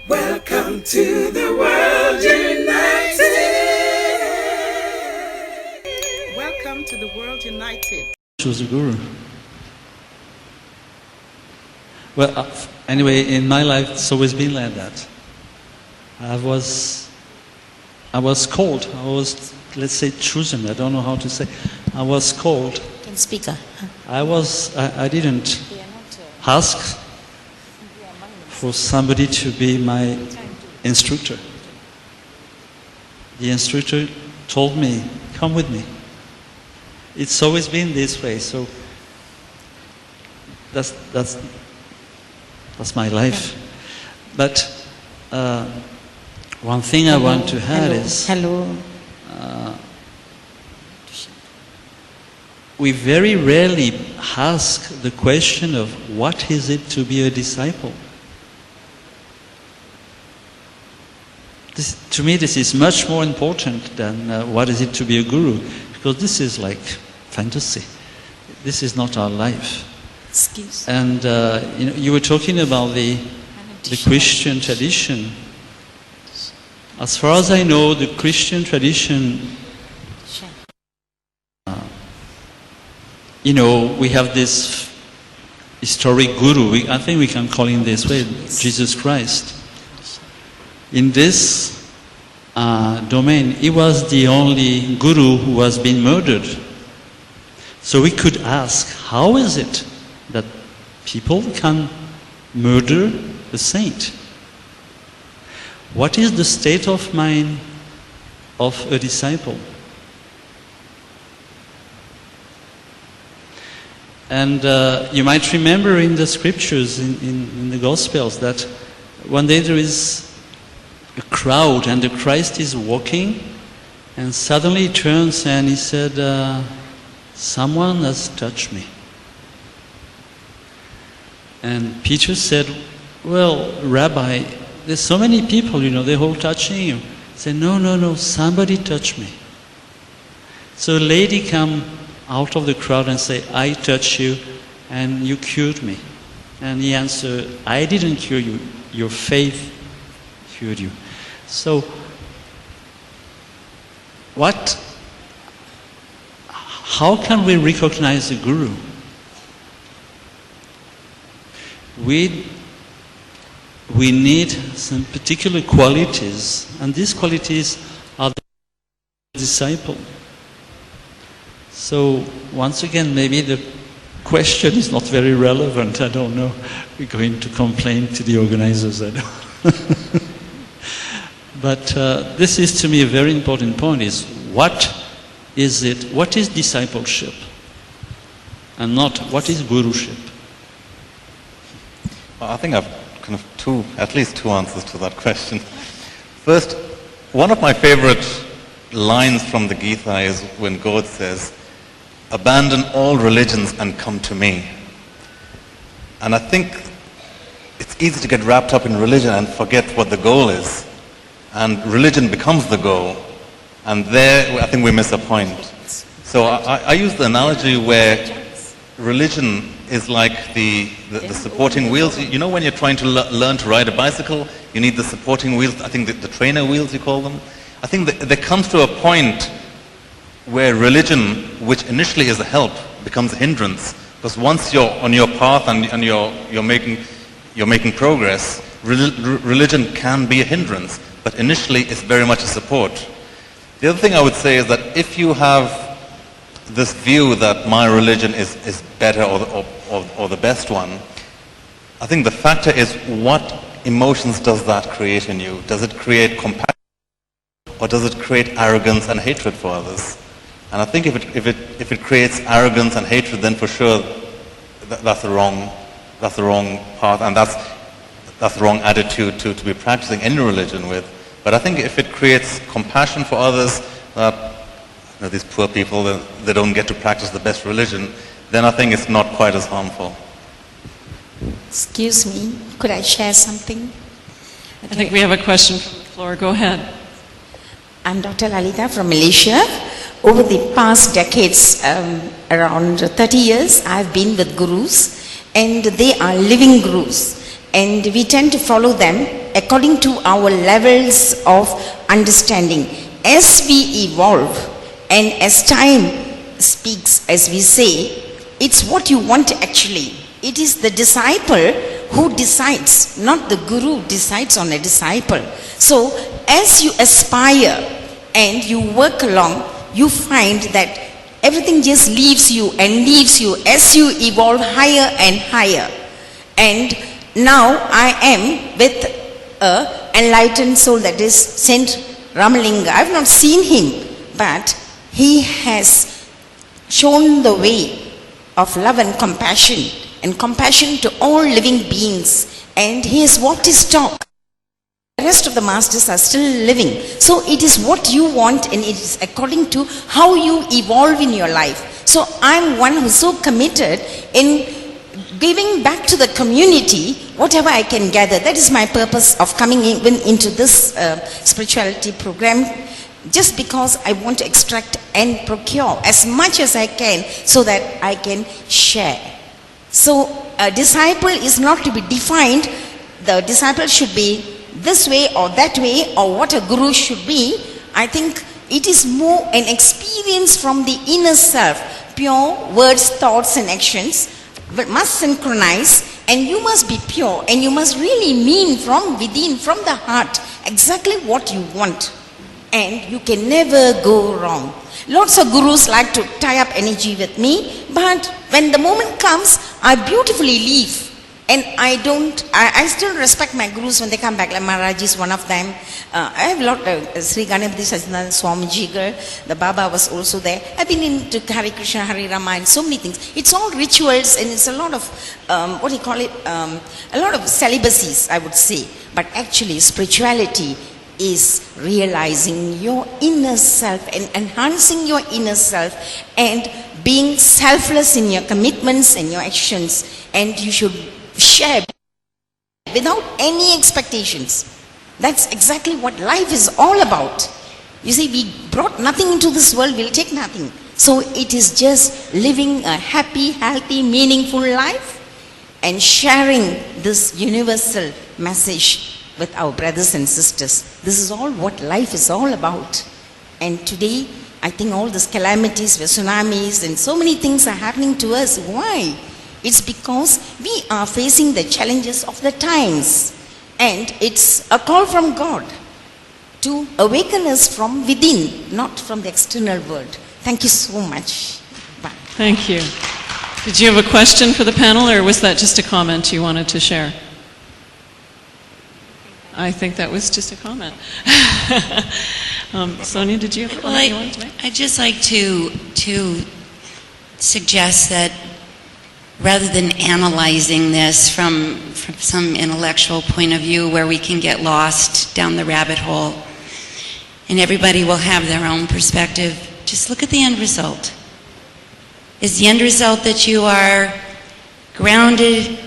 Welcome to the world united. Welcome to the world united. Choose a guru. Well, anyway, in my life, it's always been like that. I was called. I was, let's say, chosen. I don't know how to say. I was called. Can speak. I didn't ask for somebody to be my instructor. The instructor told me, "Come with me." It's always been this way. So that's my life. But one thing I want to add is we very rarely ask the question of what is it to be a disciple. To me, this is much more important than what is it to be a guru, because this is like fantasy. This is not our life. Excuse. And you were talking about the Christian tradition. As far as I know, the Christian tradition, we have this historic guru. I think we can call him this way, Jesus Christ. In this domain, he was the only guru who has been murdered. So we could ask, how is it that people can murder a saint? What is the state of mind of a disciple? And you might remember in the scriptures, in the Gospels, that one day there is a crowd and the Christ is walking, and suddenly he turns and he said, "Someone has touched me." And Peter said, "Well, Rabbi, there's so many people, they're all touching you." He said, No, somebody touched me. So a lady came out of the crowd and said, "I touched you and you cured me." And he answered, "I didn't cure you, your faith cured you." So, how can we recognize a guru? We need some particular qualities, and these qualities are the disciple. So, once again, maybe the question is not very relevant, I don't know. We're going to complain to the organizers, I know. But this is to me a very important point, is what is discipleship? And not what is guruship? Well, I think I've kind of at least two answers to that question. First, one of my favorite lines from the Gita is when God says, "Abandon all religions and come to me." And I think it's easy to get wrapped up in religion and forget what the goal is. And religion becomes the goal. And there, I think we miss a point. So I use the analogy where religion is like the supporting wheels. When you're trying to learn to ride a bicycle, you need the supporting wheels, I think the trainer wheels you call them. I think that there comes to a point where religion, which initially is a help, becomes a hindrance. Because once you're on your path and you're making progress, religion can be a hindrance. But initially it's very much a support. The other thing I would say is that if you have this view that my religion is better or the best one, I think the factor is, what emotions does that create in you? Does it create compassion, or does it create arrogance and hatred for others? And I think if it creates arrogance and hatred, then for sure that's the wrong path, and that's the wrong attitude to be practicing any religion with. But I think if it creates compassion for others, these poor people, they don't get to practice the best religion, then I think it's not quite as harmful. Excuse me, could I share something? I think we have a question from the floor. Go ahead. I'm Dr. Lalita from Malaysia. Over the past decades, around 30 years, I've been with gurus, and they are living gurus. and we tend to follow them according to our levels of understanding. As we evolve and as time speaks, as we say, it's what you want actually. It is the disciple who decides, not the guru decides on a disciple. So as you aspire and you work along, you find that everything just leaves you as you evolve higher and higher. And now I am with an enlightened soul, that is Saint Ramalinga. I have not seen him, but he has shown the way of love and compassion to all living beings, and he has walked his talk. The rest of the masters are still living. So it is what you want, and it is according to how you evolve in your life. So I'm one who's so committed in giving back to the community whatever I can gather. That is my purpose of coming into this spirituality program, just because I want to extract and procure as much as I can so that I can share. So a disciple is not to be defined. The disciple should be this way or that way, or what a guru should be. I think it is more an experience from the inner self. Pure words, thoughts and actions but must synchronize, and you must be pure, and you must really mean from within, from the heart, exactly what you want, and you can never go wrong. Lots of gurus like to tie up energy with me, but when the moment comes, I beautifully leave. And I still respect my gurus when they come back, like Maharaj is one of them. I have a lot of Sri Ganapati Sachidananda Swamiji, the Baba was also there. I've been into Hare Krishna, Hare Rama and so many things. It's all rituals, and it's a lot of, a lot of celibacies, I would say. But actually spirituality is realizing your inner self and enhancing your inner self and being selfless in your commitments and your actions, and you should share without any expectations. That's exactly what life is all about. You see, we brought nothing into this world, we'll take nothing. So it is just living a happy, healthy, meaningful life and sharing this universal message with our brothers and sisters. This is all what life is all about. And today, I think all these calamities, the tsunamis and so many things are happening to us. Why? It's because we are facing the challenges of the times. And it's a call from God to awaken us from within, not from the external world. Thank you so much. Bye. Thank you. Did you have a question for the panel, or was that just a comment you wanted to share? I think that was just a comment. Sonia, did you have a comment you wanted to make? I'd just like to suggest that rather than analyzing this from some intellectual point of view where we can get lost down the rabbit hole, and everybody will have their own perspective, just look at the end result. Is the end result that you are grounded,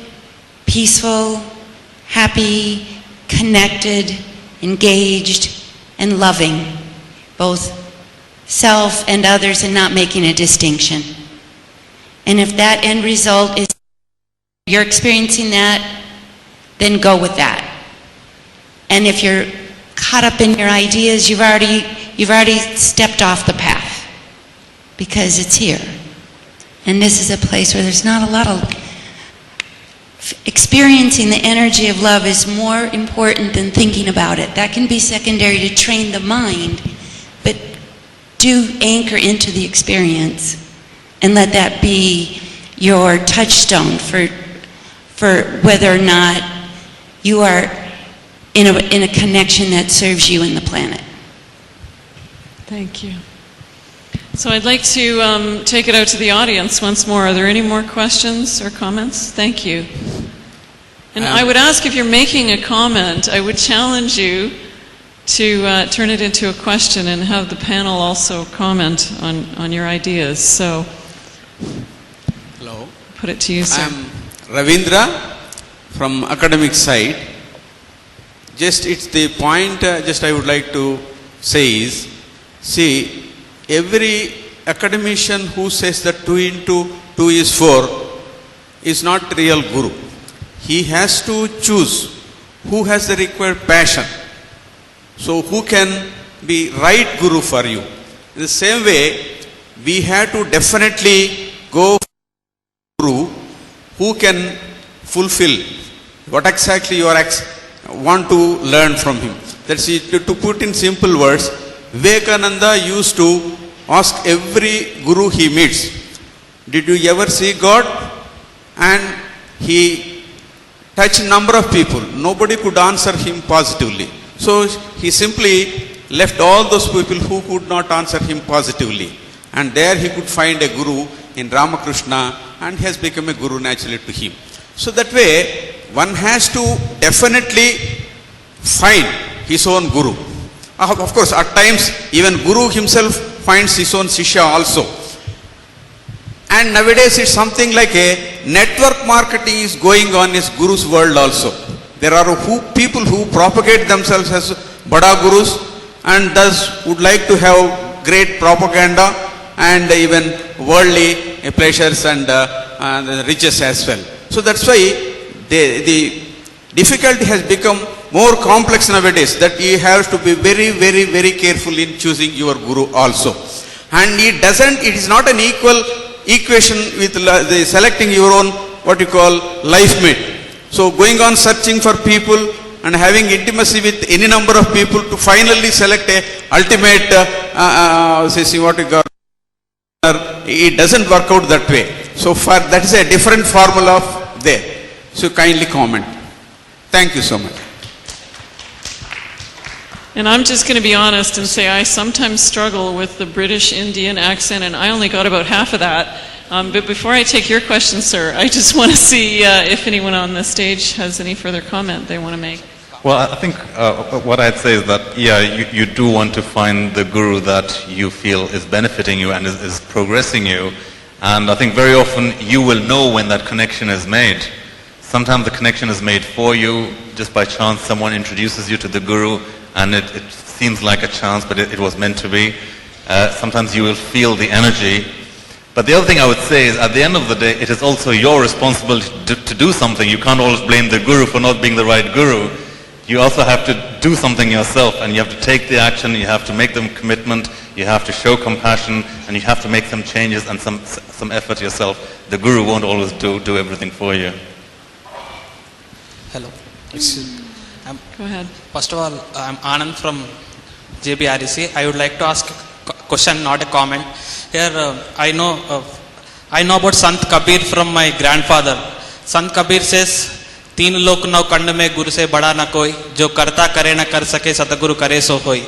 peaceful, happy, connected, engaged, and loving, both self and others, and not making a distinction? And if that end result is you're experiencing that, then go with that. And if you're caught up in your ideas, you've already stepped off the path, because it's here. And this is a place where there's not a lot of experiencing the energy of love is more important than thinking about it. That can be secondary to train the mind, but do anchor into the experience and let that be your touchstone for whether or not you are in a connection that serves you and the planet. Thank you. So I'd like to take it out to the audience once more. Are there any more questions or comments? Thank you. And I would ask, if you're making a comment, I would challenge you to turn it into a question and have the panel also comment on your ideas. So, hello. Put it to you, sir. I'm Ravindra from academic side. Just it's the point just I would like to say is, see, every academician who says that 2 into 2 is 4 is not real guru. he has to choose who has the required passion. So who can be right guru for you. In the same way, we have to definitely go for guru who can fulfill what exactly you want to learn from him. That's it. To put in simple words, Vivekananda used to ask every guru he meets, did you ever see God? And he touched a number of people. Nobody could answer him positively. So he simply left all those people who could not answer him positively. And there he could find a guru in Ramakrishna, and he has become a guru naturally to him. So that way, one has to definitely find his own guru. Of course, at times, even guru himself finds his own shishya also. And nowadays, it's something like a network marketing is going on in his guru's world also. There are people who propagate themselves as Bada Gurus and thus would like to have great propaganda and even worldly pleasures and riches as well. So that's why the difficulty has become more complex nowadays, that you have to be very, very, very careful in choosing your guru also. And it is not an equal equation with selecting your own what you call life mate. So going on searching for people and having intimacy with any number of people to finally select a ultimate it doesn't work out that way. So far that is a different formula there. So kindly comment. Thank you so much. And I'm just going to be honest and say I sometimes struggle with the British Indian accent, and I only got about half of that. But before I take your question, sir, I just want to see if anyone on the stage has any further comment they want to make. Well, I think what I'd say is that, yeah, you do want to find the guru that you feel is benefiting you and is progressing you. And I think very often you will know when that connection is made. Sometimes the connection is made for you, just by chance someone introduces you to the guru and it seems like a chance, but it was meant to be. Sometimes you will feel the energy. But the other thing I would say is, at the end of the day, it is also your responsibility to do something. You can't always blame the guru for not being the right guru. You also have to do something yourself, and you have to take the action, you have to make them commitment, you have to show compassion, and you have to make some changes and some effort yourself. The guru won't always do everything for you. Hello. Go ahead. First of all, I'm Anand from JBREC. I would like to ask a question, not a comment. Here, I know about Sant Kabir from my grandfather. Sant Kabir says, तीन लोक नौ कंड में गुरु से बड़ा न कोई, जो करता करे न कर सके सतगुरु करे सो होई.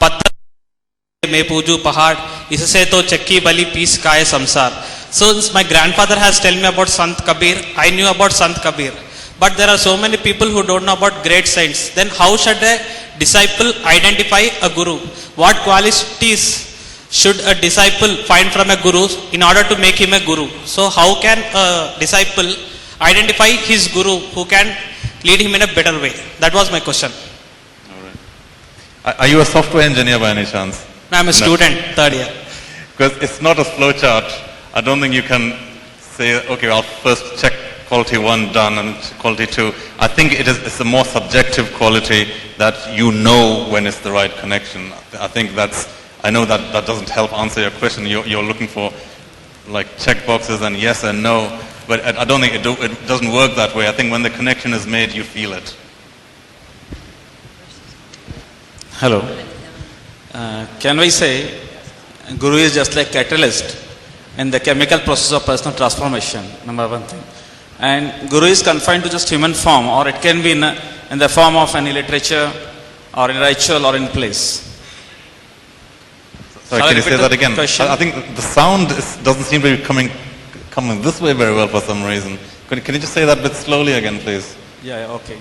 पत्थर में पूजू पहाड़, इससे तो चक्की बली पीस काए संसार. So my grandfather has told me about Sant Kabir. I knew about Sant Kabir. But there are so many people who don't know about great saints. Then how should a disciple identify a guru? What qualities should a disciple find from a guru in order to make him a guru? So how can a disciple identify his guru who can lead him in a better way? That was my question. All right. Are you a software engineer by any chance? No, I'm a student, third year. Because it's not a flowchart. I don't think you can say, okay, I'll first check quality 1 done and quality 2. I think it's a more subjective quality that you know when it's the right connection. I know that doesn't help answer your question. You're looking for like check boxes and yes and no. But I don't think it doesn't work that way. I think when the connection is made, you feel it. Hello. Can we say Guru is just like catalyst in the chemical process of personal transformation, number one thing. And Guru is confined to just human form, or it can be in the form of any literature or in ritual or in place. Sorry, can you say that again? I think the sound doesn't seem to be coming this way very well for some reason. Can you just say that a bit slowly again, please? Yeah, okay.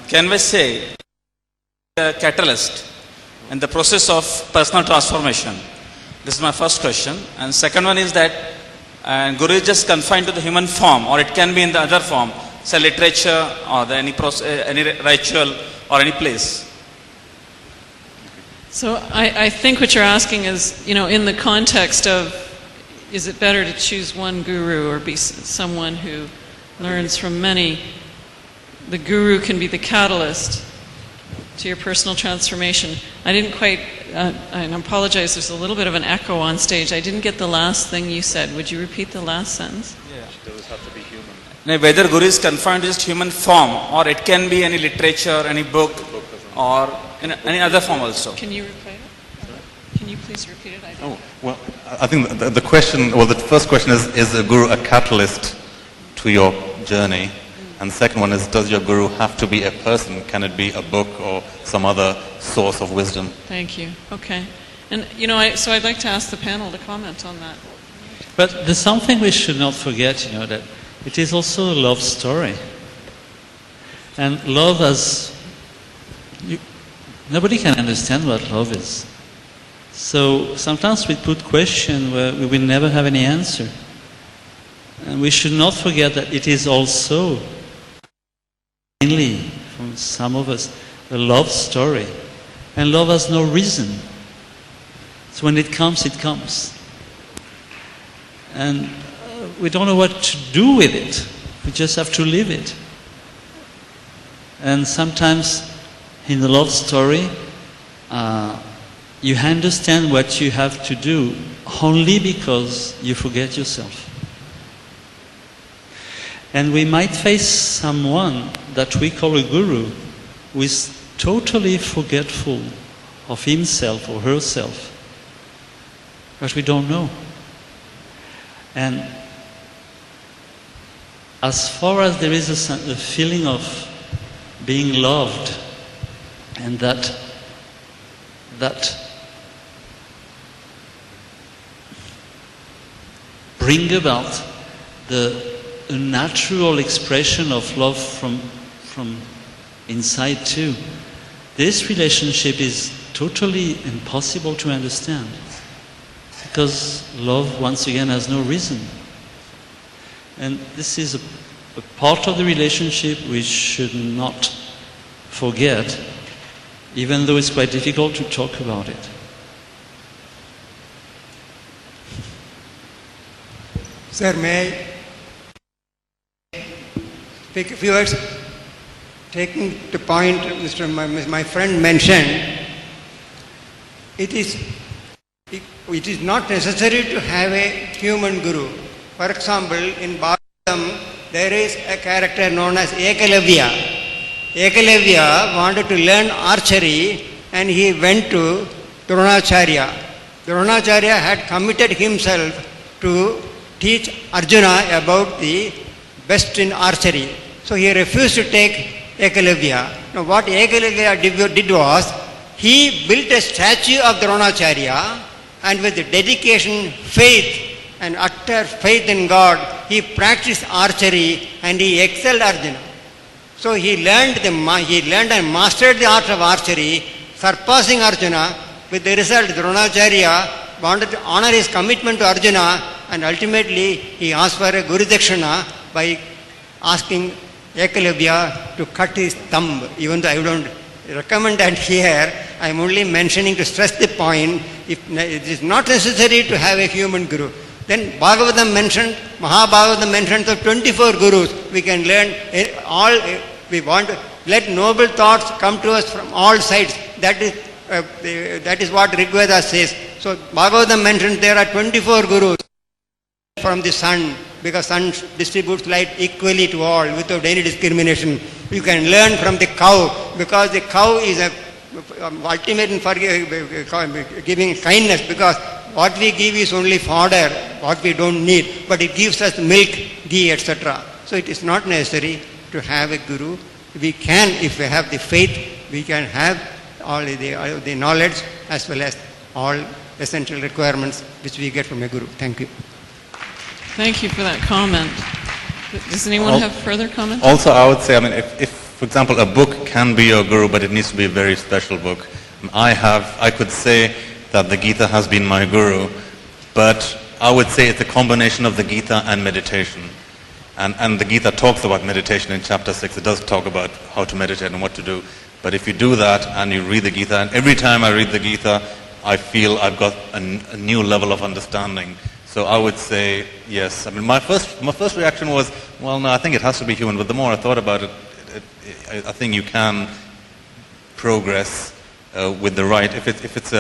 Can we say the catalyst in the process of personal transformation? This is my first question. And second one is that Guru is just confined to the human form, or it can be in the other form, say literature or any ritual or any place. So I think what you're asking is, in the context of, is it better to choose one guru or be someone who learns from many. The guru can be the catalyst to your personal transformation. I didn't quite, I apologize, there's a little bit of an echo on stage. I didn't get the last thing you said. Would you repeat the last sentence? Yeah. Those have to be human. Now, whether guru is confined to just human form, or it can be any literature, any book, or in any other form also. Can you repeat it? Can you please repeat it? Well, I think the question, well, the first question is a guru a catalyst to your journey? And the second one is, does your guru have to be a person? Can it be a book or some other source of wisdom? Thank you. Okay. And, so I'd like to ask the panel to comment on that. But there's something we should not forget, that it is also a love story. And love nobody can understand what love is. So sometimes we put questions where we will never have any answer. And we should not forget that it is also, mainly from some of us, a love story. And love has no reason. So when it comes, it comes. And we don't know what to do with it. We just have to live it. And sometimes in the love story, you understand what you have to do only because you forget yourself. And we might face someone that we call a guru who is totally forgetful of himself or herself. But we don't know. And as far as there is a feeling of being loved, and that bring about a natural expression of love from inside too, this relationship is totally impossible to understand. Because love, once again, has no reason. And this is a part of the relationship we should not forget, even though it's quite difficult to talk about it. Sir, may I speak a few words? Taking the point my friend mentioned, it is not necessary to have a human guru. For example, in Bhagavatam, there is a character known as Ekalavya. Ekalavya wanted to learn archery and he went to Dronacharya. Dronacharya had committed himself to teach Arjuna about the best in archery. So he refused to take Ekalavya. Now what Ekalavya did was, he built a statue of Dronacharya, and with dedication, faith and utter faith in God, he practiced archery and he excelled Arjuna. So he learned and mastered the art of archery, surpassing Arjuna. With the result, Dronacharya wanted to honor his commitment to Arjuna, and ultimately he asked for a Guru Dakshina by asking Ekalavya to cut his thumb. Even though I don't recommend that here, I am only mentioning to stress the point, if it is not necessary to have a human guru. Then Bhagavatam mentioned, Mahabhagavatam mentioned the 24 gurus. We can learn all, we want to let noble thoughts come to us from all sides. That is what Rigveda says. So Bhagavatam mentions there are 24 gurus from the sun, because sun distributes light equally to all without any discrimination. You can learn from the cow, because the cow is a ultimate in giving kindness, because what we give is only fodder, what we don't need, but it gives us milk, ghee, etc. So it is not necessary to have a guru. We can, if we have the faith, we can have all the knowledge as well as all essential requirements which we get from a guru. Thank you. Thank you for that comment. Does anyone have further comments? Also, I would say, if, for example, a book can be your guru, but it needs to be a very special book. I could say that the Gita has been my guru, but I would say it's a combination of the Gita and meditation. And the Gita talks about meditation in chapter 6. It does talk about how to meditate and what to do. But if you do that and you read the Gita, and every time I read the Gita, I feel I've got a new level of understanding. So I would say yes. I mean, my first reaction was, well, no, I think it has to be human. But the more I thought about it, I think you can progress with the right, if it's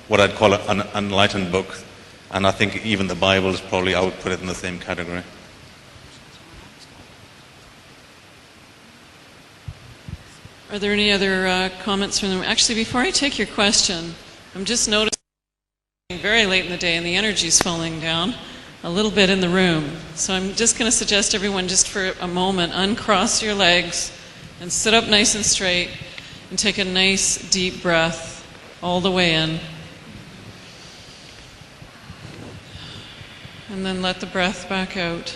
what I'd call an enlightened book. And I think even the Bible is probably, I would put it in the same category. Are there any other comments from them? Actually, before I take your question, I'm just noticing very late in the day and the energy's falling down a little bit in the room. So I'm just going to suggest everyone just for a moment uncross your legs and sit up nice and straight and take a nice deep breath all the way in. And then let the breath back out.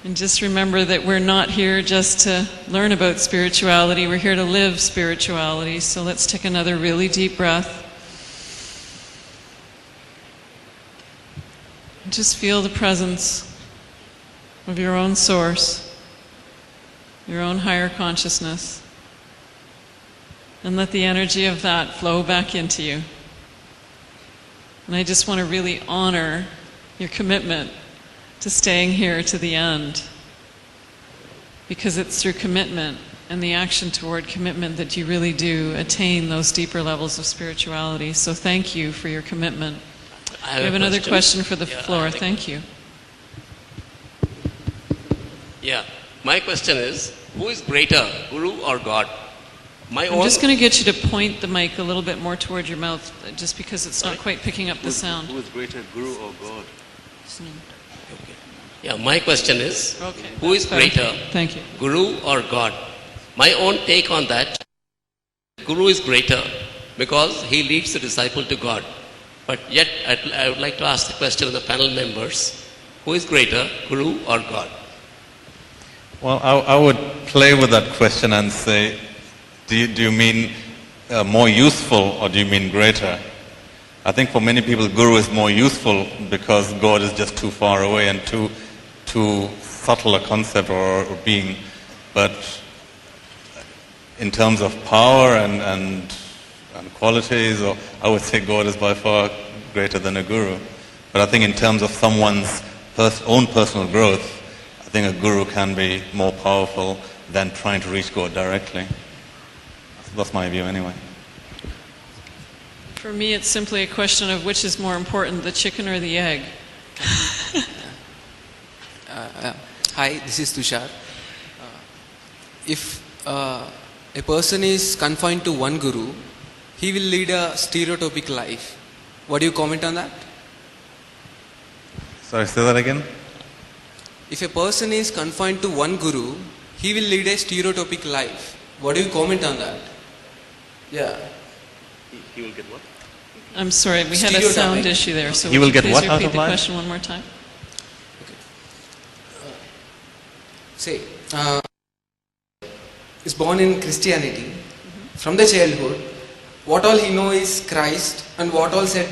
And just remember that we're not here just to learn about spirituality, we're here to live spirituality. So let's take another really deep breath. And just feel the presence of your own source, your own higher consciousness. And let the energy of that flow back into you. And I just want to really honor your commitment to staying here to the end. Because it's through commitment and the action toward commitment that you really do attain those deeper levels of spirituality. So thank you for your commitment. We have another question for the floor. Thank you. Yeah, my question is, who is greater, Guru or God? I'm just going to get you to point the mic a little bit more toward your mouth, just because it's not quite picking up the sound. Who is greater, Guru or God? Okay. Yeah, my question is, who is greater, Thank you. Guru or God? My own take on that, Guru is greater because he leads the disciple to God. But yet, I would like to ask the question of the panel members, who is greater, Guru or God? Well, I would play with that question and say, do you mean more useful or do you mean greater? I think for many people, Guru is more useful because God is just too far away and too subtle a concept or being. But in terms of power and qualities, or I would say God is by far greater than a Guru. But I think in terms of someone's own personal growth, I think a Guru can be more powerful than trying to reach God directly. That's my view anyway. For me, it's simply a question of which is more important, the chicken or the egg. Hi, this is Tushar. If a person is confined to one guru, he will lead a stereotypic life. What do you comment on that? Sorry, say that again? If a person is confined to one guru, he will lead a stereotypic life. What do you comment on that? Yeah. He will get what? I'm sorry, we had a sound issue there, so he will get please what repeat out of the life? question one more time? Say, is born in Christianity. From the childhood, what all he knows is Christ, and what all said,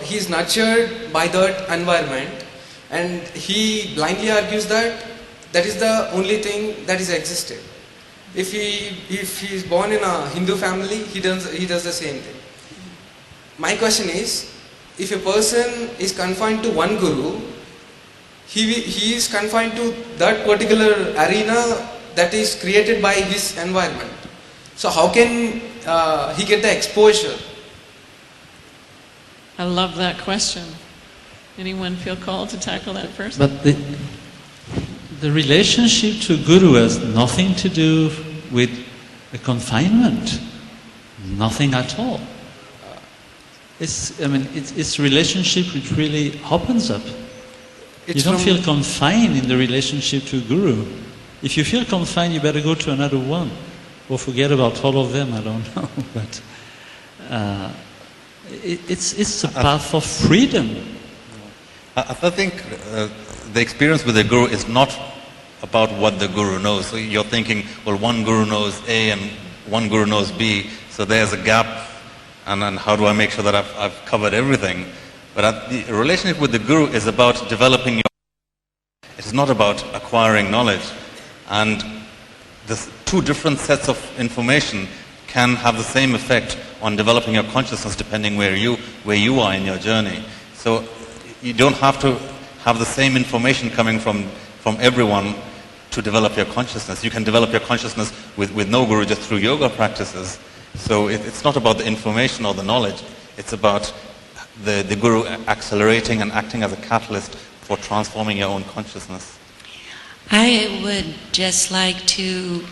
he is nurtured by that environment, and he blindly argues that that is the only thing that is existed. If he is born in a Hindu family, he does the same thing. My question is, if a person is confined to one guru, he is confined to that particular arena that is created by his environment. So how can he get the exposure? I love that question. Anyone feel called to tackle that first? But the relationship to Guru has nothing to do with the confinement. Nothing at all. It's relationship which really opens up. You don't feel confined in the relationship to Guru. If you feel confined, you better go to another one. Or forget about all of them, I don't know. But it's a path of freedom. I think the experience with the Guru is not about what the Guru knows. So you're thinking, well, one Guru knows A and one Guru knows B, so there's a gap, and how do I make sure that I've covered everything? But the relationship with the Guru is about developing your... It's not about acquiring knowledge. And the two different sets of information can have the same effect on developing your consciousness depending where you are in your journey. So you don't have to have the same information coming from everyone to develop your consciousness. You can develop your consciousness with no guru, just through yoga practices. So it's not about the information or the knowledge. It's about the guru accelerating and acting as a catalyst for transforming your own consciousness. I would just like to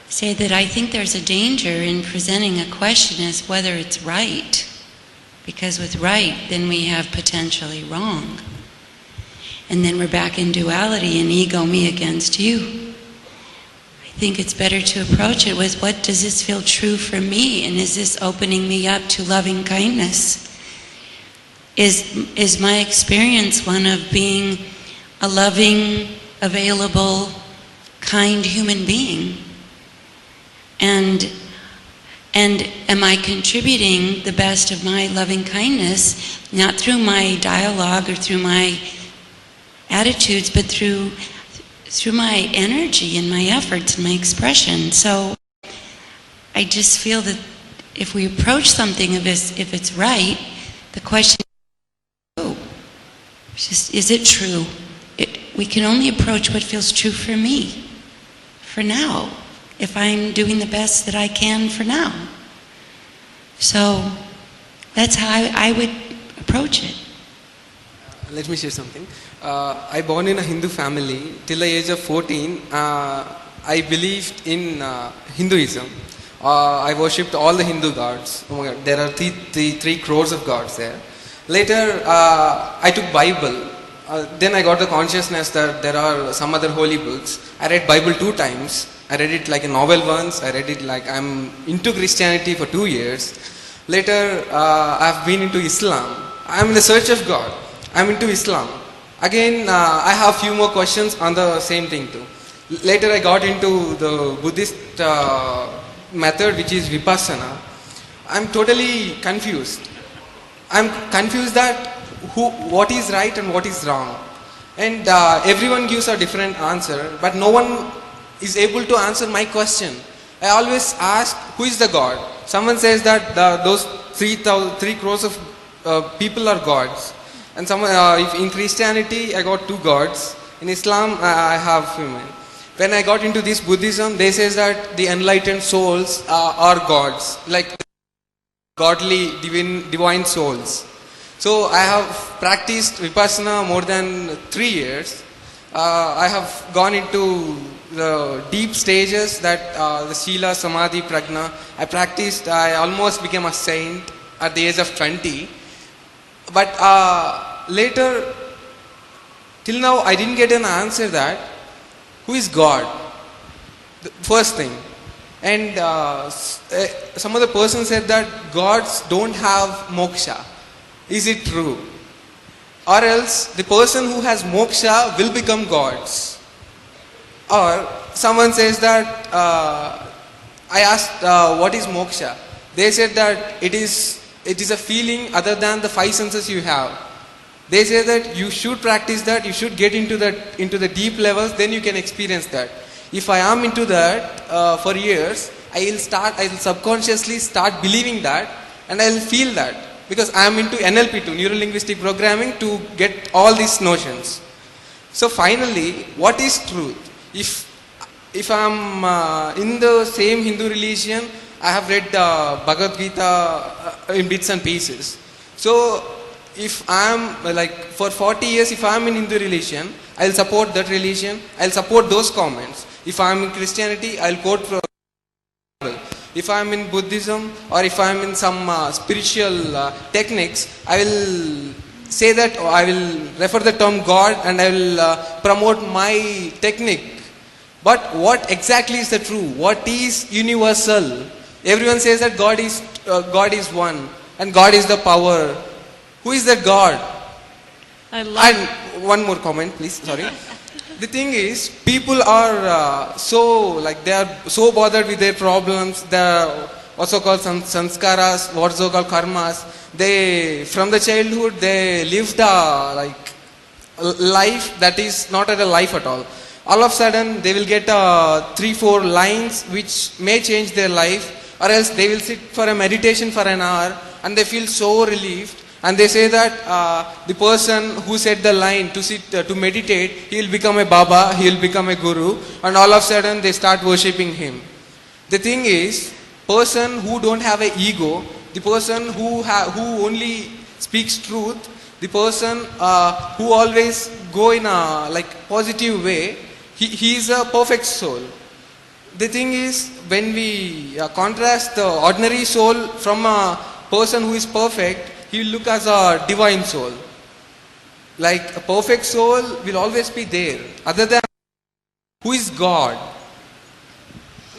say that I think there's a danger in presenting a question as whether it's right. Because with right, then we have potentially wrong. And then we're back in duality and ego, me against you. I think it's better to approach it with, what does this feel true for me? And is this opening me up to loving kindness? Is my experience one of being a loving, available, kind human being? And am I contributing the best of my loving kindness, not through my dialogue or through my attitudes, but through my energy and my efforts and my expression? So I just feel that if we approach something, if it's right, the question is it true? We can only approach what feels true for me, for now, if I'm doing the best that I can for now. So that's how I would approach it. Let me share something. I born in a Hindu family. Till the age of 14, I believed in Hinduism. I worshipped all the Hindu gods. Oh my God, there are 3 crores of gods there. Later, I took Bible. Then I got the consciousness that there are some other holy books. I read Bible 2 times. I read it like a novel once. I read it like I'm into Christianity for 2 years. Later, I've been into Islam. I'm in the search of God. I'm into Islam. Again, I have few more questions on the same thing too. Later, I got into the Buddhist method, which is Vipassana. I'm totally confused. I'm confused that what is right and what is wrong. And everyone gives a different answer, but no one is able to answer my question. I always ask, who is the God? Someone says that those 3 crores of people are gods. And if in Christianity, I got 2 gods. In Islam, I have human. When I got into this Buddhism, they say that the enlightened souls are gods, like godly, divine souls. So I have practiced Vipassana more than 3 years. I have gone into the deep stages that the Sila, Samadhi, Prajna. I practiced, I almost became a saint at the age of 20. But later, till now, I didn't get an answer that, who is God? The first thing. And some other person said that gods don't have moksha. Is it true? Or else the person who has moksha will become gods. Or someone says that, I asked what is moksha? They said that it is a feeling other than the 5 senses you have. They say that you should practice that, you should get into the deep levels, then you can experience that. If I am into that for years, I will subconsciously start believing that, and I will feel that. Because I am into NLP too, Neuro Linguistic Programming, to get all these notions. So finally, what is truth? If I am in the same Hindu religion, I have read Bhagavad Gita in bits and pieces. So if I am for 40 years, if I am in Hindu religion, I will support that religion, I will support those comments. If I am in Christianity, I will quote from if I am in Buddhism, or if I am in some spiritual techniques, I will say that, or I will refer the term God, and I will promote my technique. But what exactly is the true? What is universal? Everyone says that God is one, and God is the power. Who is that God? And one more comment, please. Sorry. The thing is, people are they are so bothered with their problems. They are also called sanskaras, also called karmas. They, from the childhood, they lived a life that is not a life at all. All of a sudden, they will get 3-4 lines which may change their life, or else they will sit for a meditation for an hour and they feel so relieved, And they say that the person who said the line to sit to meditate, he will become a Baba, he will become a Guru, and all of a sudden they start worshipping him. The thing is, person who don't have an ego, the person who only speaks truth, the person who always go in a positive way, he is a perfect soul. The thing is, when we contrast the ordinary soul from a person who is perfect, he will look as a divine soul. Like a perfect soul will always be there. Other than who is God?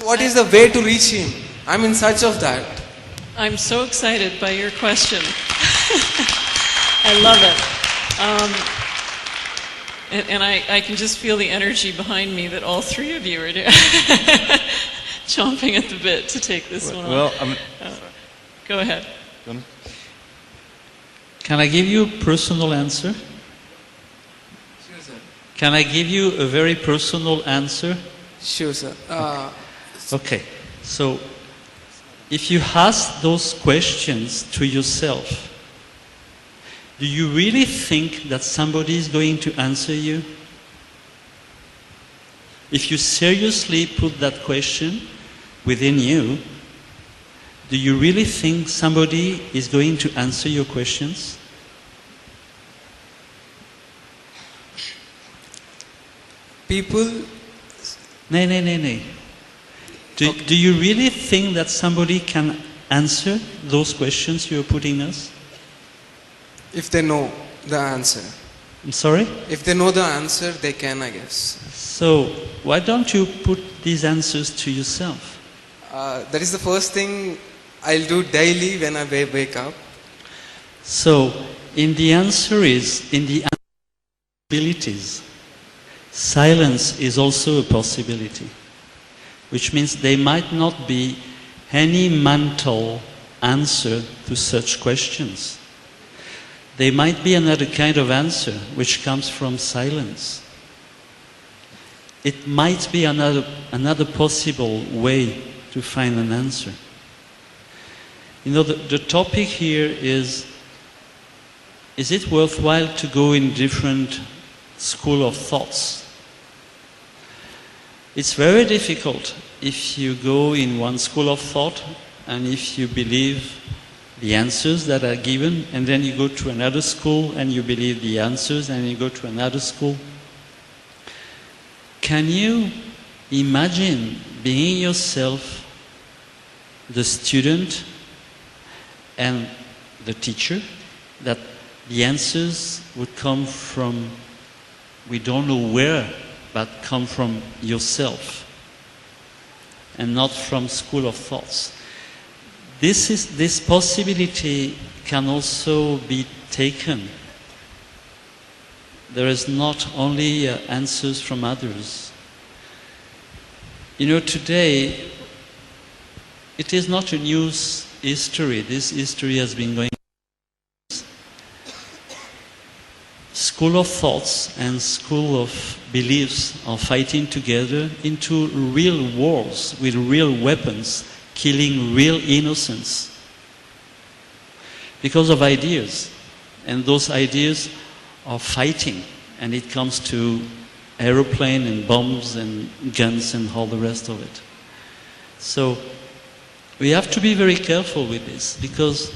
What is the way to reach him? I'm in search of that. I'm so excited by your question. I love it. And I can just feel the energy behind me that all three of you are chomping at the bit to take this one on. Go ahead. Can I give you a personal answer? Sure, sir. Can I give you a very personal answer? Sure, sir. Okay. So, if you ask those questions to yourself, do you really think that somebody is going to answer you? If you seriously put that question within you, do you really think somebody is going to answer your questions? People... No. Do you really think that somebody can answer those questions you're putting us? If they know the answer. I'm sorry? If they know the answer, they can, I guess. So, why don't you put these answers to yourself? That is the first thing I'll do daily when I wake up. So, in the possibilities, silence is also a possibility, which means there might not be any mental answer to such questions. There might be another kind of answer which comes from silence. It might be another possible way to find an answer. You know, the topic here is it worthwhile to go in different school of thoughts? It's very difficult if you go in one school of thought and if you believe the answers that are given, and then you go to another school and you believe the answers, and you go to another school. Can you imagine being yourself the student and the teacher, that the answers would come from, we don't know where, but come from yourself and not from school of thoughts? This possibility can also be taken. There is not only answers from others. You know, today, it is not a new history. This history has been going on. School of thoughts and school of beliefs are fighting together into real wars with real weapons, killing real innocents because of ideas. And those ideas are fighting, and it comes to aeroplane and bombs and guns and all the rest of it. So we have to be very careful with this, because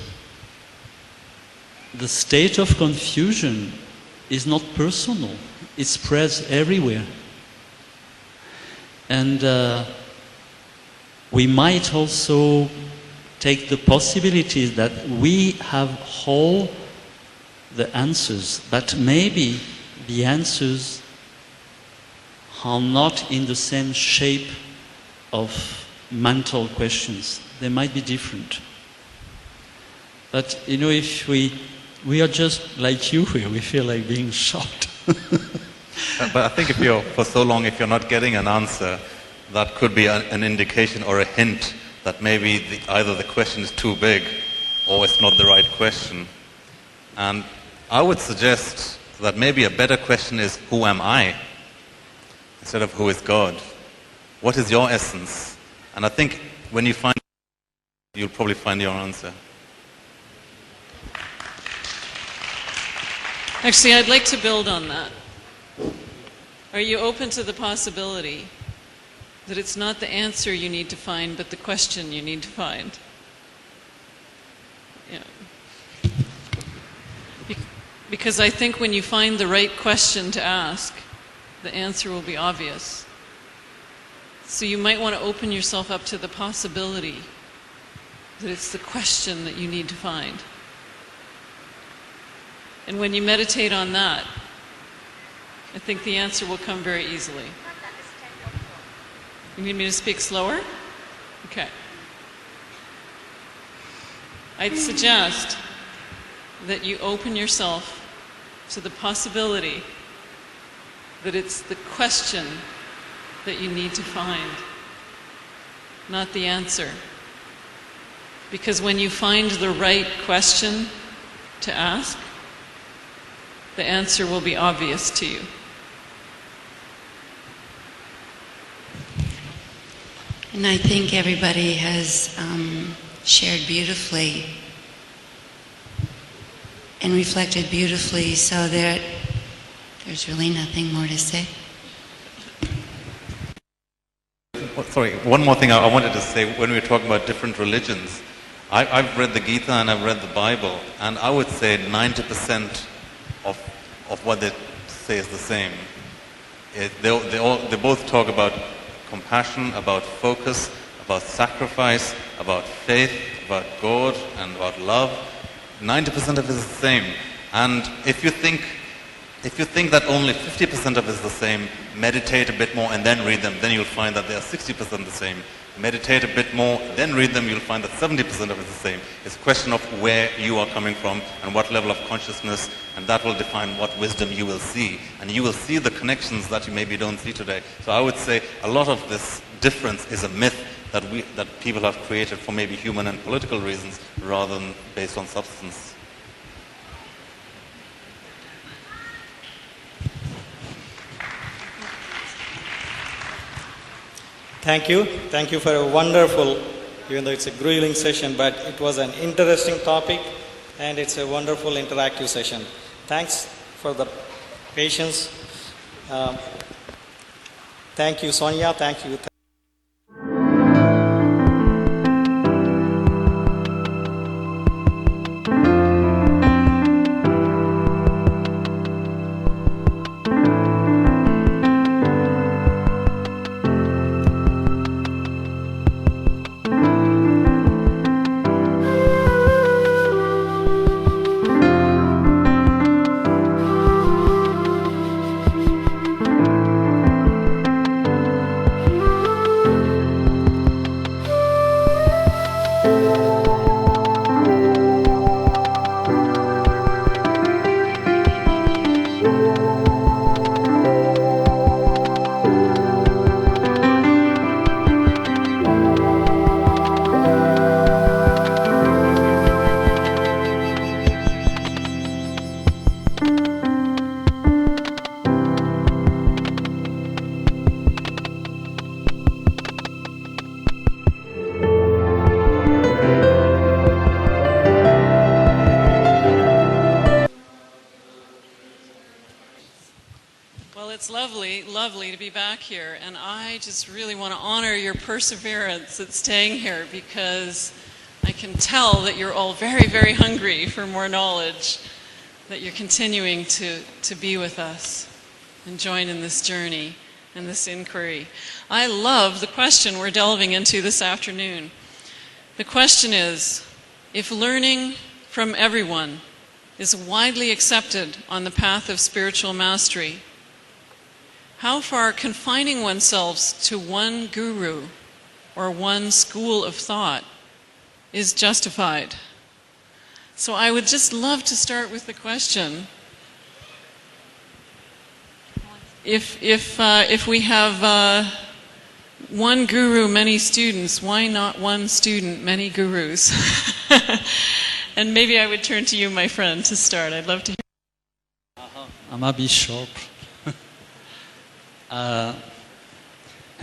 the state of confusion is not personal. It spreads everywhere. And we might also take the possibility that we have all the answers, but maybe the answers are not in the same shape of mental questions. They might be different. But you know, if we are just like you here, we feel like being shot. But I think if you're not getting an answer, that could be an indication or a hint that maybe either the question is too big or it's not the right question. And I would suggest that maybe a better question is, who am I? Instead of who is God. What is your essence? And I think when you find, you'll probably find your answer. Actually, I'd like to build on that. Are you open to the possibility that it's not the answer you need to find, but the question you need to find? Yeah. Because I think when you find the right question to ask, the answer will be obvious. So you might want to open yourself up to the possibility that it's the question that you need to find. And when you meditate on that, I think the answer will come very easily. You need me to speak slower? Okay. I'd suggest that you open yourself to the possibility that it's the question that you need to find, not the answer. Because when you find the right question to ask, the answer will be obvious to you. And I think everybody has shared beautifully and reflected beautifully, so that there's really nothing more to say. Sorry, one more thing I wanted to say. When we were talking about different religions, I've read the Gita and I've read the Bible, and I would say 90% of what they say is the same. They both talk about compassion, about focus, about sacrifice, about faith, about God, and about love. 90% of it is the same. And if you think that only 50% of it is the same, meditate a bit more and then read them, then you'll find that they are 60% the same. Meditate a bit more, then read them, you'll find that 70% of it is the same. It's a question of where you are coming from and what level of consciousness, and that will define what wisdom you will see. And you will see the connections that you maybe don't see today. So I would say a lot of this difference is a myth that people have created for maybe human and political reasons rather than based on substance. Thank you. Thank you for a wonderful, even though it's a grueling session, but it was an interesting topic and it's a wonderful interactive session. Thanks for the patience. Thank you, Sonia. Thank you. Lovely to be back here, and I just really want to honor your perseverance at staying here, because I can tell that you're all very, very hungry for more knowledge, that you're continuing to be with us and join in this journey and this inquiry. I love the question we're delving into this afternoon. The question is, if learning from everyone is widely accepted on the path of spiritual mastery, how far confining oneself to one guru or one school of thought is justified? So I would just love to start with the question, if we have one guru, many students, why not one student, many gurus? And maybe I would turn to you, my friend, to start. I'd love to hear. I'm a bishop. I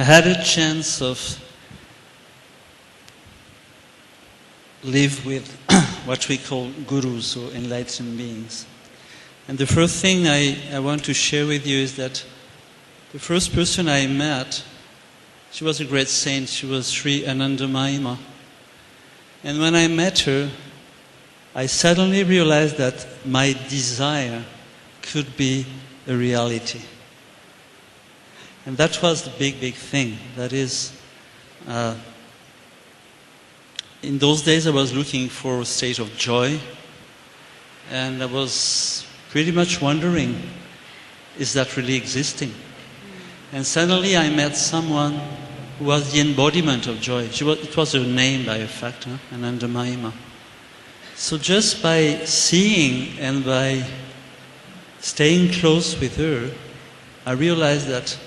had a chance of live with what we call gurus or enlightened beings. And the first thing I want to share with you is that the first person I met, she was a great saint. She was Sri Anandamayi. And when I met her, I suddenly realized that my desire could be a reality. And that was the big, big thing. That is, in those days I was looking for a state of joy, and I was pretty much wondering, is that really existing? And suddenly I met someone who was the embodiment of joy. It was her name, by a fact, Anandamayi. So just by seeing and by staying close with her, I realized that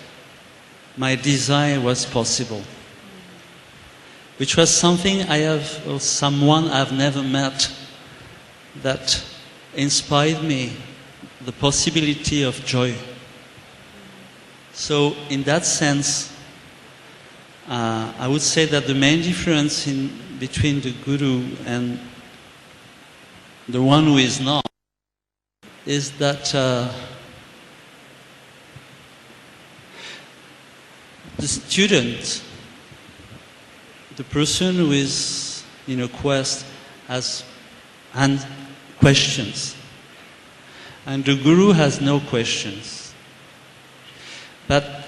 my desire was possible, which was something someone I've never met, that inspired me the possibility of joy. So in that sense, I would say that the main difference between the Guru and the one who is not is that the student, the person who is in a quest, has questions, and the Guru has no questions. But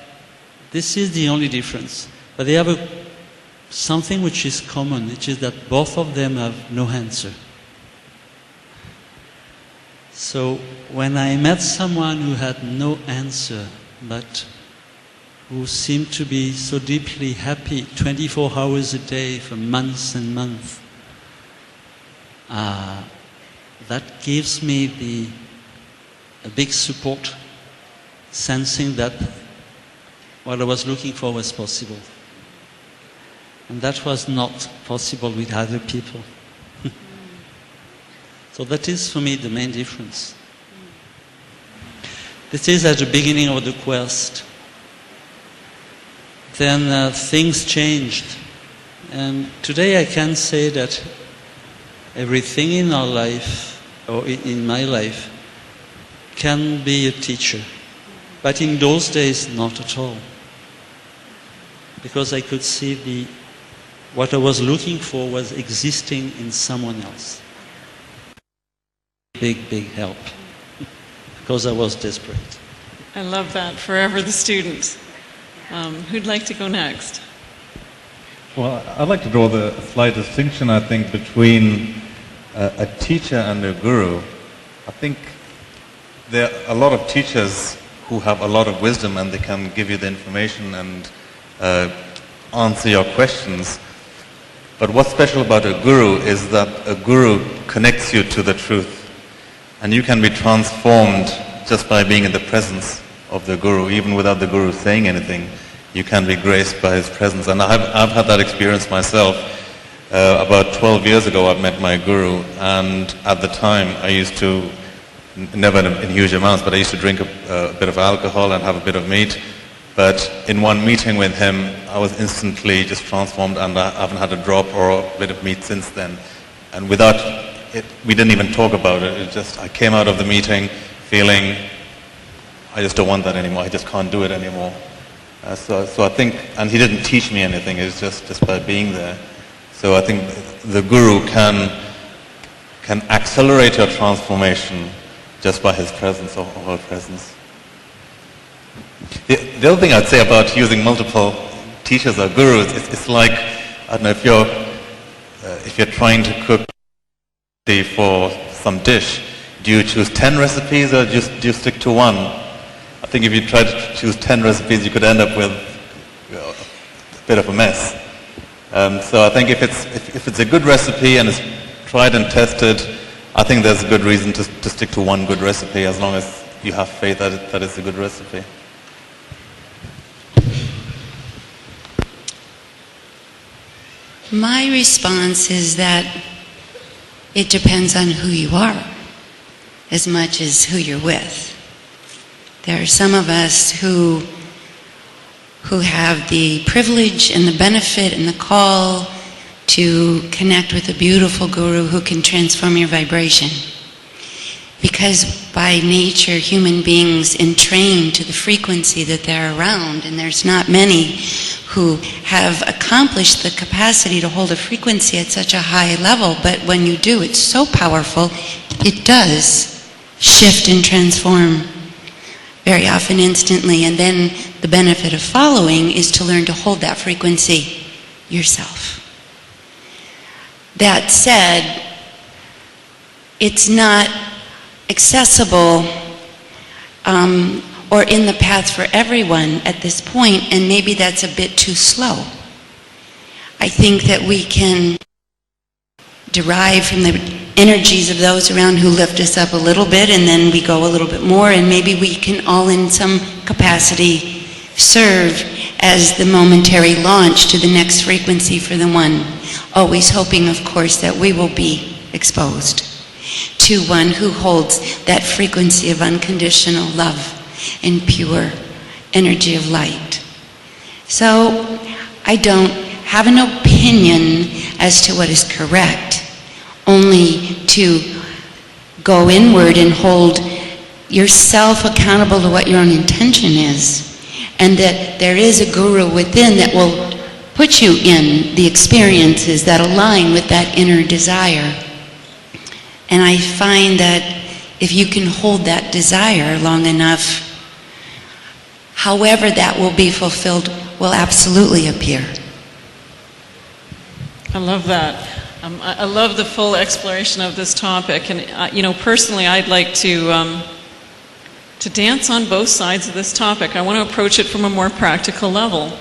this is the only difference. But they have something which is common, which is that both of them have no answer. So when I met someone who had no answer, but who seemed to be so deeply happy 24 hours a day for months and months, that gives me a big support, sensing that what I was looking for was possible. And that was not possible with other people. So that is for me the main difference. This is at the beginning of the quest. Then things changed. And today I can say that everything in our life, or in my life, can be a teacher. But in those days, not at all. Because I could see what I was looking for was existing in someone else. Big, big help. Because I was desperate. I love that. Forever the student. Who'd like to go next? Well, I'd like to draw the slight distinction, I think, between a teacher and a guru. I think there are a lot of teachers who have a lot of wisdom and they can give you the information and answer your questions. But what's special about a guru is that a guru connects you to the truth. And you can be transformed just by being in the presence of the guru, even without the guru saying anything. You can be graced by his presence. And I've had that experience myself. About 12 years ago I met my guru, and at the time I used to, never in huge amounts, but I used to drink a bit of alcohol and have a bit of meat. But in one meeting with him, I was instantly just transformed, and I haven't had a drop or a bit of meat since then. And without it, we didn't even talk about it. It just, I came out of the meeting feeling, I just don't want that anymore. I just can't do it anymore. So I think, and he didn't teach me anything. It's just by being there. So I think the guru can accelerate your transformation just by his presence or her presence. The other thing I'd say about using multiple teachers or gurus, it's like, I don't know, if you're trying to cook for some dish, do you choose 10 recipes or do you stick to one? I think if you try to choose 10 recipes, you could end up with a bit of a mess. So I think if it's a good recipe and it's tried and tested, I think there's a good reason to stick to one good recipe, as long as you have faith that it's a good recipe. My response is that it depends on who you are as much as who you're with. There are some of us who have the privilege and the benefit and the call to connect with a beautiful guru who can transform your vibration. Because by nature, human beings entrain to the frequency that they're around, and there's not many who have accomplished the capacity to hold a frequency at such a high level, but when you do, it's so powerful, it does shift and transform very often instantly. And then the benefit of following is to learn to hold that frequency yourself. That said, it's not accessible or in the path for everyone at this point, and maybe that's a bit too slow. I think that we can derive from the energies of those around who lift us up a little bit, and then we go a little bit more, and maybe we can all in some capacity serve as the momentary launch to the next frequency for the one, always hoping, of course, that we will be exposed to one who holds that frequency of unconditional love and pure energy of light. So I don't have an opinion as to what is correct, only to go inward and hold yourself accountable to what your own intention is, and that there is a guru within that will put you in the experiences that align with that inner desire. And I find that if you can hold that desire long enough, however that will be fulfilled will absolutely appear. I love that. I love the full exploration of this topic, and personally, I'd like to dance on both sides of this topic. I want to approach it from a more practical level,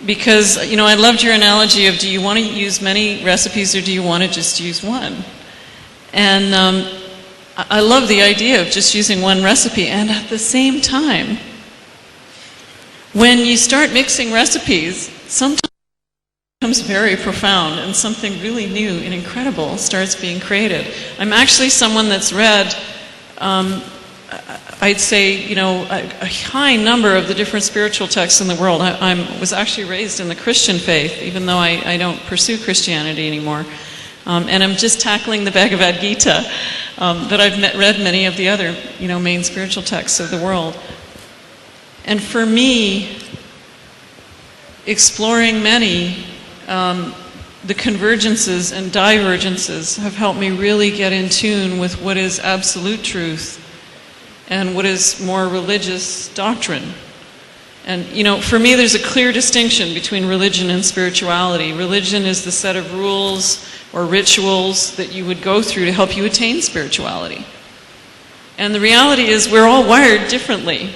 because I loved your analogy of, do you want to use many recipes or do you want to just use one? And I love the idea of just using one recipe, and at the same time, when you start mixing recipes, sometimes it becomes very profound and something really new and incredible starts being created. I'm actually someone that's read, I'd say, a high number of the different spiritual texts in the world. I was actually raised in the Christian faith, even though I don't pursue Christianity anymore. And I'm just tackling the Bhagavad Gita, that I've read many of the other, main spiritual texts of the world. And for me, exploring many, the convergences and divergences have helped me really get in tune with what is absolute truth and what is more religious doctrine. And, for me, there's a clear distinction between religion and spirituality. Religion is the set of rules or rituals that you would go through to help you attain spirituality. And the reality is we're all wired differently.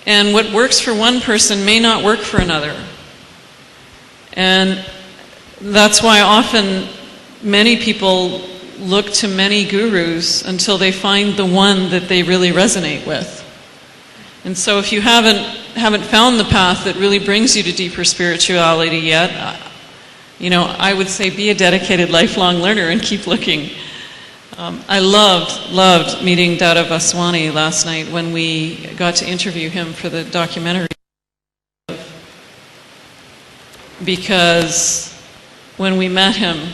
And what works for one person may not work for another. And that's why often many people look to many gurus until they find the one that they really resonate with. And so if you haven't found the path that really brings you to deeper spirituality yet, I would say be a dedicated lifelong learner and keep looking. I loved meeting Dada Vaswani last night when we got to interview him for the documentary. Because when we met him,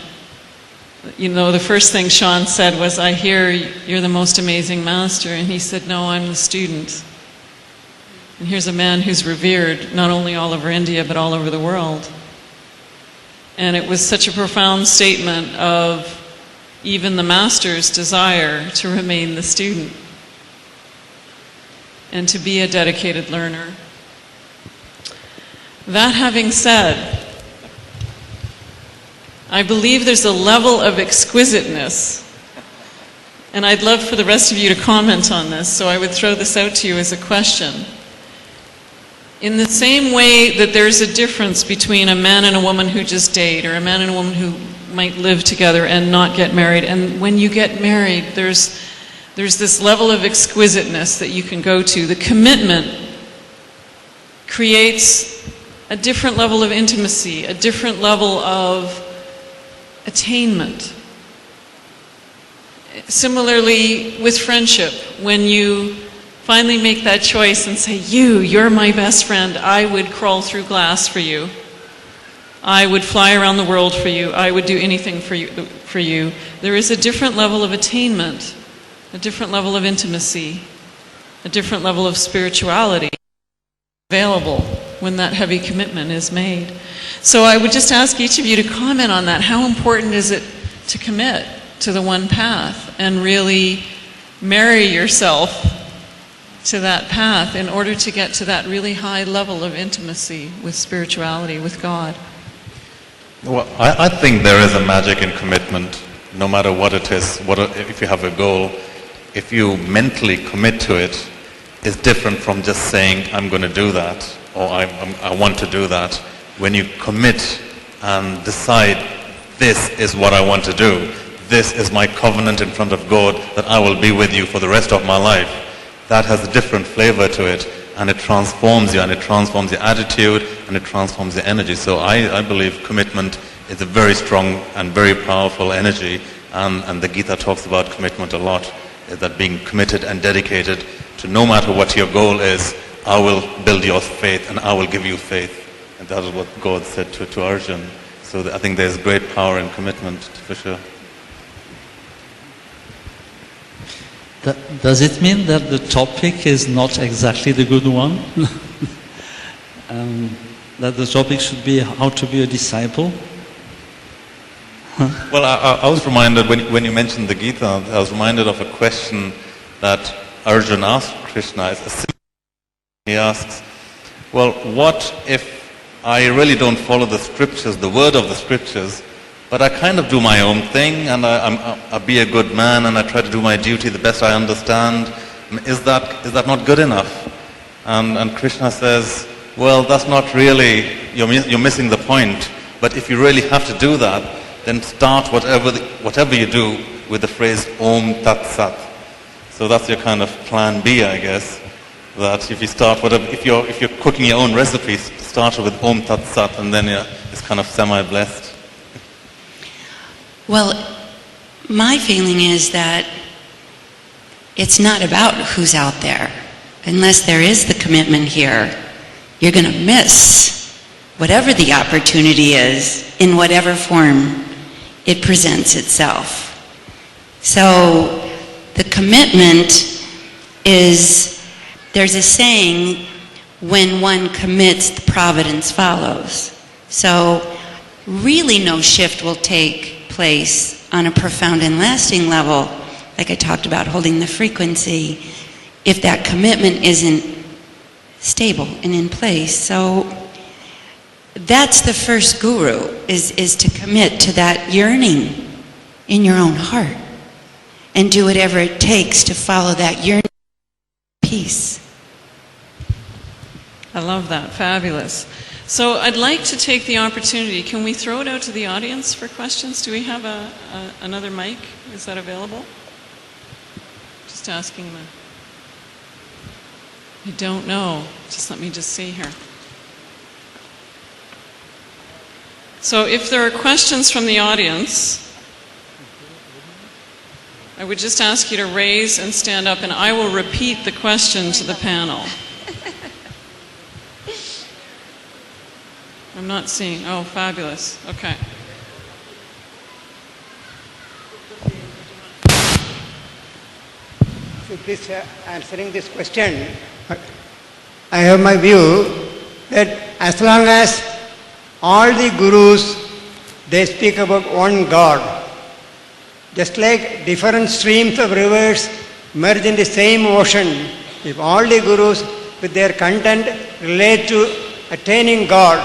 the first thing Sean said was, "I hear you're the most amazing master." And he said, "No, I'm the student." And here's a man who's revered not only all over India, but all over the world. And it was such a profound statement of even the master's desire to remain the student and to be a dedicated learner. That having said, I believe there's a level of exquisiteness, and I'd love for the rest of you to comment on this, so I would throw this out to you as a question. In the same way that there's a difference between a man and a woman who just date, or a man and a woman who might live together and not get married, and when you get married, there's this level of exquisiteness that you can go to. The commitment creates a different level of intimacy, a different level of attainment. Similarly with friendship, when you finally make that choice and say, you're my best friend, I would crawl through glass for you. I would fly around the world for you. I would do anything for you. There is a different level of attainment, a different level of intimacy, a different level of spirituality available when that heavy commitment is made. So I would just ask each of you to comment on that. How important is it to commit to the one path and really marry yourself to that path in order to get to that really high level of intimacy with spirituality, with God? Well, I think there is a magic in commitment, no matter what it is. If you have a goal, if you mentally commit to it, it's different from just saying, I'm going to do that, or I want to do that. When you commit and decide, this is what I want to do, this is my covenant in front of God, that I will be with you for the rest of my life, that has a different flavor to it, and it transforms you, and it transforms your attitude, and it transforms your energy. So I believe commitment is a very strong and very powerful energy, and the Gita talks about commitment a lot, that being committed and dedicated to no matter what your goal is, I will build your faith and I will give you faith. And that is what God said to Arjun. So I think there's great power in commitment, for sure. Does it mean that the topic is not exactly the good one? That the topic should be how to be a disciple? Well, I was reminded, when you mentioned the Gita, I was reminded of a question that Arjun asked Krishna. He asks, well, what if I really don't follow the scriptures, the word of the scriptures, but I kind of do my own thing, and I be a good man, and I try to do my duty the best I understand? Is that not good enough? And Krishna says, well, that's not really, you're missing the point. But if you really have to do that, then start whatever you do with the phrase Om Tat Sat. So that's your kind of plan B, I guess. That if you start if you're cooking your own recipes, start with Om Tat Sat, and then it's kind of semi-blessed. Well, my feeling is that it's not about who's out there. Unless there is the commitment here, you're going to miss whatever the opportunity is, in whatever form it presents itself. So the commitment is, there's a saying, when one commits, the providence follows. So really no shift will take place on a profound and lasting level, like I talked about, holding the frequency, if that commitment isn't stable and in place. So that's the first guru, is to commit to that yearning in your own heart and do whatever it takes to follow that yearning peace. I love that. Fabulous. So I'd like to take the opportunity. Can we throw it out to the audience for questions? Do we have another mic? Is that available? Just asking them. I don't know. Just let me just see here. So if there are questions from the audience, I would just ask you to raise and stand up, and I will repeat the question to the panel. I'm not seeing. Oh, fabulous. Okay. So this, answering this question, I have my view that as long as all the gurus, they speak about one God, just like different streams of rivers merge in the same ocean, if all the gurus with their content relate to attaining God,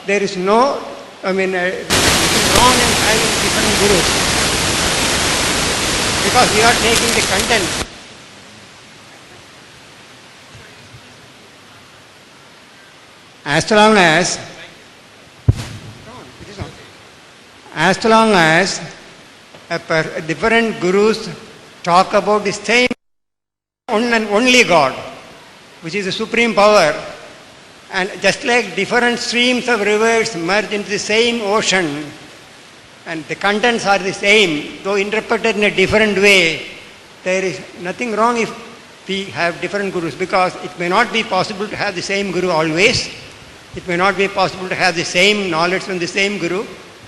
there is no, nothing wrong in having different gurus, because we are taking the content. As long as different gurus talk about the same one and only God, which is the supreme power, and just like different streams of rivers merge into the same ocean, and the contents are the same, though interpreted in a different way, there is nothing wrong if we have different gurus, because it may not be possible to have the same guru always, It may not be possible to have the same knowledge from the same guru.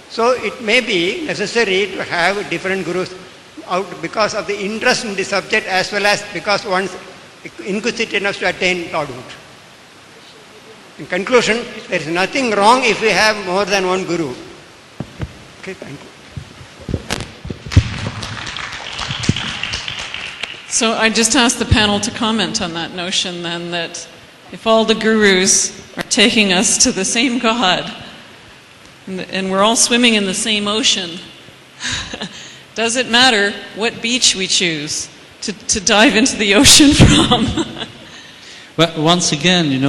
So it may be necessary to have different gurus out because of the interest in the subject as well as because one's inquisitive enough to attain Lordhood. In conclusion, there is nothing wrong if we have more than one guru. Okay, thank you. So I just asked the panel to comment on that notion then, that if all the gurus are taking us to the same God, and we're all swimming in the same ocean, does it matter what beach we choose to dive into the ocean from? Well, once again,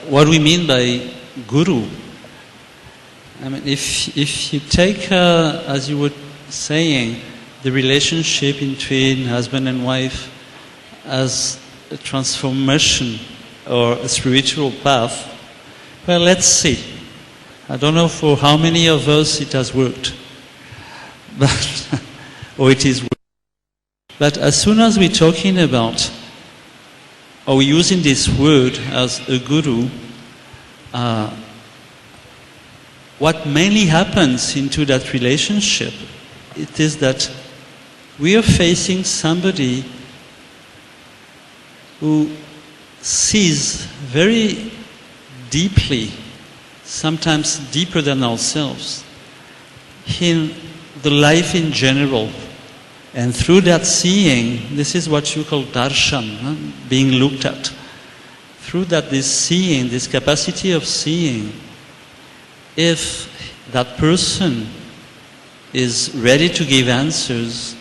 what we mean by guru. I mean, if you take, as you were saying, the relationship between husband and wife as a transformation or a spiritual path, well, let's see. I don't know for how many of us it has worked, but or it is working. But as soon as we're talking about, or we're using this word as a guru, what mainly happens into that relationship, it is that we are facing somebody who sees very deeply, sometimes deeper than ourselves, in the life in general. And through that seeing, this is what you call darshan, being looked at. Through that, this seeing, this capacity of seeing, if that person is ready to give answers,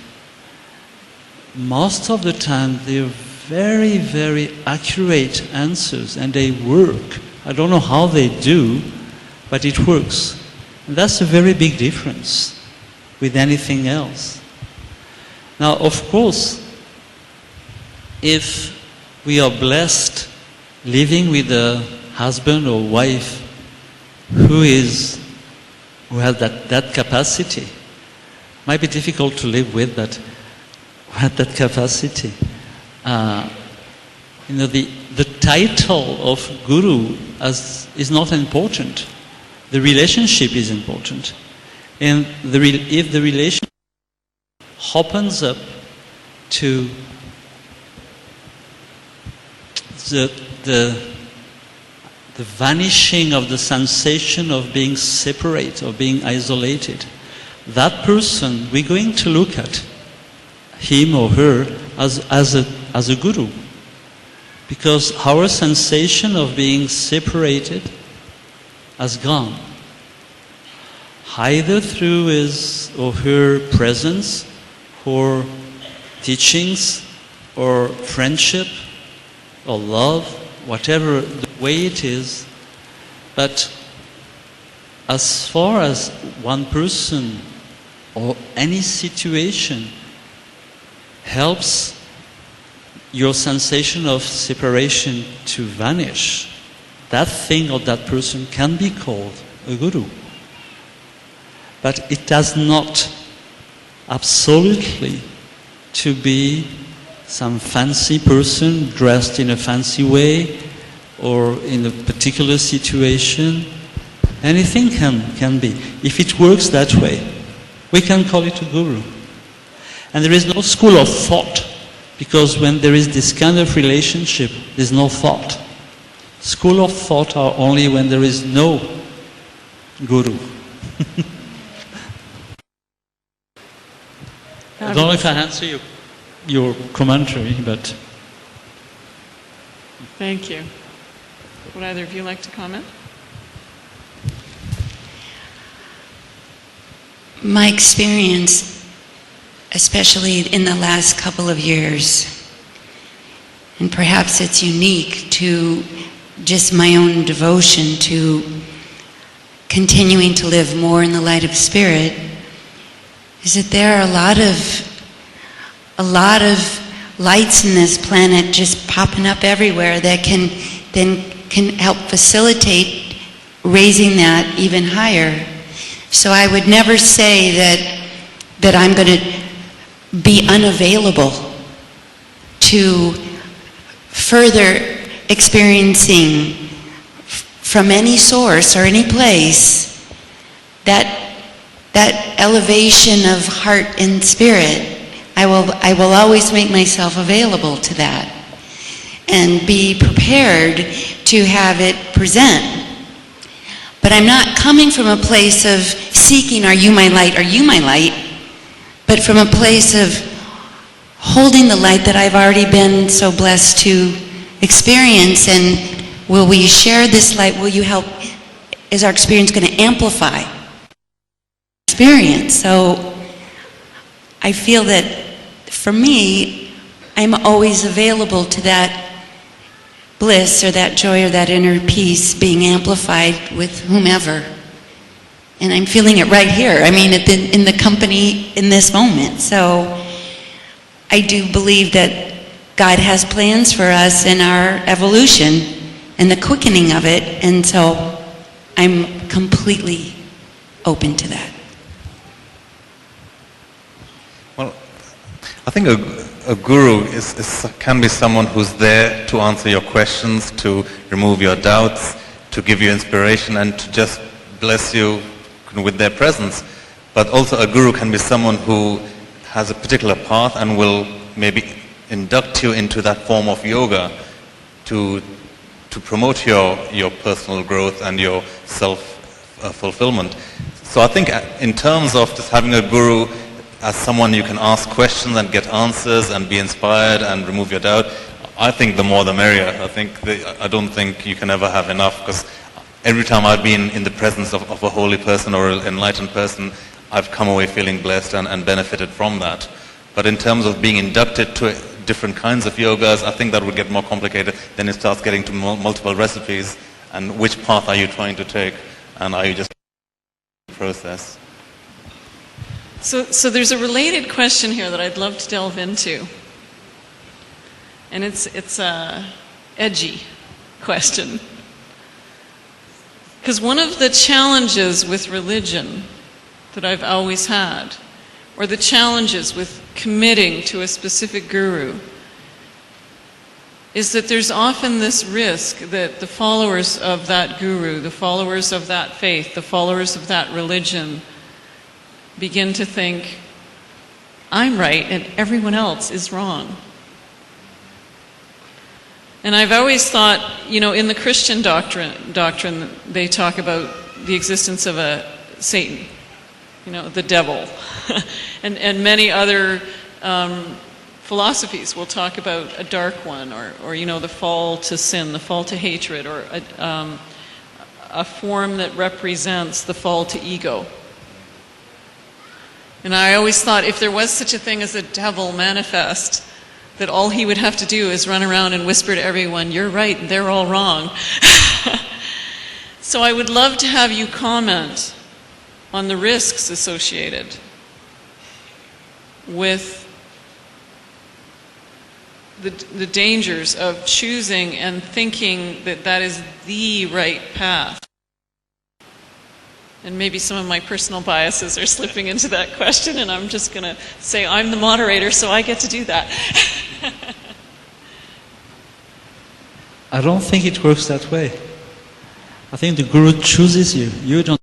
most of the time they're very, very accurate answers and they work. I don't know how they do, but it works. And that's a very big difference with anything else. Now, of course, if we are blessed living with a husband or wife who has that capacity, might be difficult to live with, but who had that capacity. The title of guru is not important. The relationship is important. And if the relationship opens up to the vanishing of the sensation of being separate or being isolated, that person, we're going to look at him or her as a guru. Because our sensation of being separated has gone. Either through his or her presence, or teachings, or friendship, or love, whatever the way it is. But as far as one person or any situation helps your sensation of separation to vanish, that thing or that person can be called a guru. But it does not absolutely to be some fancy person dressed in a fancy way or in a particular situation. Anything can be. If it works that way, we can call it a guru. And there is no school of thought, because when there is this kind of relationship, there's no thought. School of thought are only when there is no guru. I don't know if I answer your commentary, but... Thank you. Would either of you like to comment? My experience, especially in the last couple of years, and perhaps it's unique to just my own devotion to continuing to live more in the light of Spirit, is that there are a lot of lights in this planet just popping up everywhere that can help facilitate raising that even higher. So I would never say that I'm going to be unavailable to further experiencing from any source or any place, that elevation of heart and spirit, I will always make myself available to that and be prepared to have it present. But I'm not coming from a place of seeking, are you my light, are you my light, but from a place of holding the light that I've already been so blessed to experience, and will we share this light, will you help, is our experience going to amplify experience? So I feel that for me, I'm always available to that bliss or that joy or that inner peace being amplified with whomever. And I'm feeling it right here. I mean, in the company in this moment. So I do believe that God has plans for us in our evolution and the quickening of it. And so I'm completely open to that. Well, I think a guru can be someone who's there to answer your questions, to remove your doubts, to give you inspiration, and to just bless you with their presence. But also a guru can be someone who has a particular path and will maybe induct you into that form of yoga to promote your personal growth and your self-fulfillment. So I think in terms of just having a guru as someone you can ask questions and get answers and be inspired and remove your doubt, I think the more the merrier. I don't think you can ever have enough, because every time I've been in the presence of a holy person or an enlightened person, I've come away feeling blessed and benefited from that. But in terms of being inducted to different kinds of yogas, I think that would get more complicated. Then it starts getting to multiple recipes, and which path are you trying to take, and are you just process? So there's a related question here that I'd love to delve into. And it's a edgy question. Because one of the challenges with religion that I've always had, or the challenges with committing to a specific guru, is that there's often this risk that the followers of that guru, the followers of that faith, the followers of that religion begin to think, I'm right and everyone else is wrong. And I've always thought, in the Christian doctrine they talk about the existence of a Satan, the devil. and many other philosophies will talk about a dark one, or the fall to sin, the fall to hatred, or a form that represents the fall to ego. And I always thought if there was such a thing as a devil manifest, that all he would have to do is run around and whisper to everyone, you're right, they're all wrong. So I would love to have you comment on the risks associated with the dangers of choosing and thinking that that is the right path. And maybe some of my personal biases are slipping into that question, and I'm just going to say I'm the moderator, so I get to do that. I don't think it works that way. I think the guru chooses you. You don't